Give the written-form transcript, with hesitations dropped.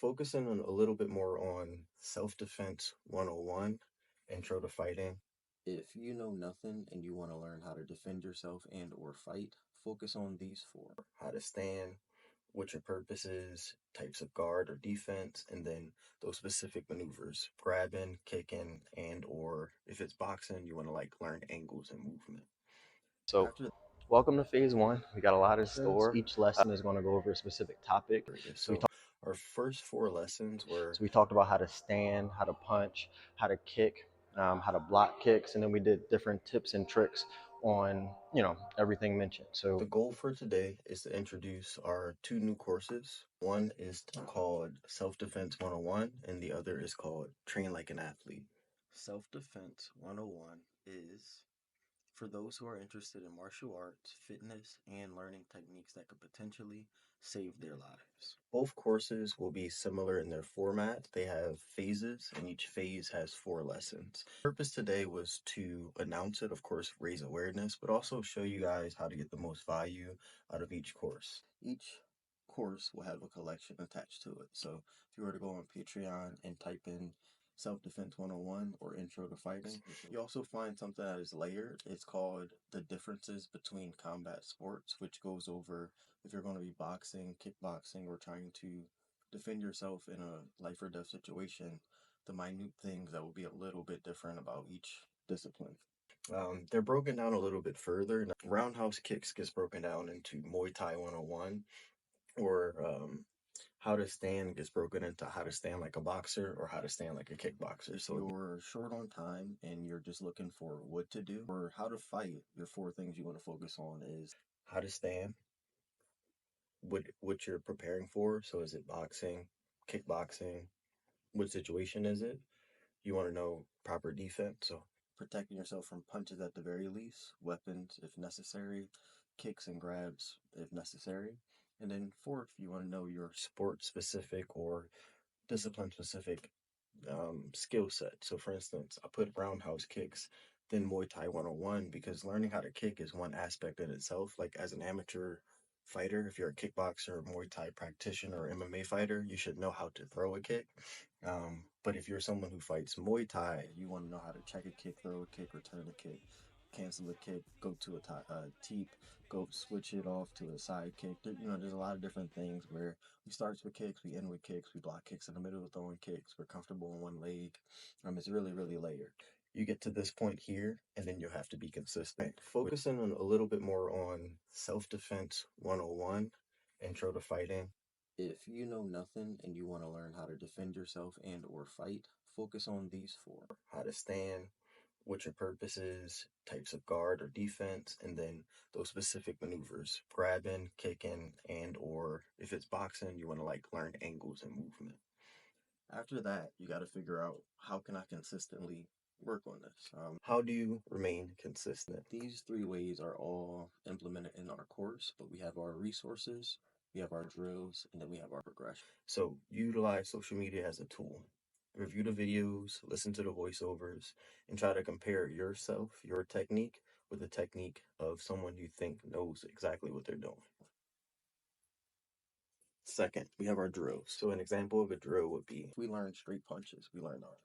focusing on a little bit more on self-defense 101, intro to fighting. If you know nothing and you want to learn how to defend yourself and or fight, focus on these four. How to stand, what your purpose is, types of guard or defense, and then those specific maneuvers, grabbing, kicking, and or if it's boxing, you want to like learn angles and movement. So, After welcome to phase one. We got a lot in store. Each Lesson is going to go over a specific topic. So So our first four lessons were we talked about how to stand, how to punch, how to kick, how to block kicks, and then we did different tips and tricks on everything mentioned. the So goal for today is to introduce our two new courses. One is called Self-Defense 101 and the other is called Train Like an Athlete. Self-Defense 101 is for those who are interested in martial arts, fitness, and learning techniques that could potentially save their lives. Both courses will be similar in their format. They have phases, and each phase has four lessons. The purpose today was to announce it, of course, raise awareness, but also show you guys how to get the most value out of each course. Each course will have a collection attached to it. So if you were to go on Patreon and type in Self Defense 101 or Intro to Fighting. You also find something that is layered. It's called The Differences Between Combat Sports, which goes over if you're going to be boxing, kickboxing, or trying to defend yourself in a life or death situation, the minute things that will be a little bit different about each discipline. They're broken down a little bit further. Roundhouse kicks gets broken down into Muay Thai 101, or how to stand gets broken into how to stand like a boxer or how to stand like a kickboxer. So if you're short on time and you're just looking for what to do or how to fight, your four things you want to focus on is how to stand, what you're preparing for. So is it boxing, kickboxing? What situation is it? You want to know proper defense. So protecting yourself from punches at the very least, weapons if necessary, kicks and grabs if necessary. And then fourth, you want to know your sport specific or discipline specific skill set. So, for instance, I put roundhouse kicks, then Muay Thai 101 because learning how to kick is one aspect in itself. Like, as an amateur fighter, if you're a kickboxer, Muay Thai practitioner, or MMA fighter, you should know how to throw a kick. But if you're someone who fights Muay Thai, you want to know how to check a kick, throw a kick, return a kick, cancel a kick, go to a teep, go switch it off to a side kick. There's a lot of different things where we start with kicks, we end with kicks, we block kicks in the middle of throwing kicks. We're comfortable on one leg. It's really, really layered. You get to this point here, and then you'll have to be consistent. Focusing on a little bit more on self-defense 101, intro to fighting. If you know nothing and you want to learn how to defend yourself and or fight, focus on these four. How to stand, what your purpose is, types of guard or defense, and then those specific maneuvers, grabbing, kicking, and or if it's boxing, you want to like learn angles and movement. After that, you got to figure out how can I consistently work on this. How do you remain consistent? These three ways are all implemented in our course, but we have our resources, we have our drills, and then we have our progression. So utilize social media as a tool. Review the videos, listen to the voiceovers, and try to compare yourself, your technique, with the technique of someone you think knows exactly what they're doing. Second, we have our drills. So an example of a drill would be we learn straight punches. We learn our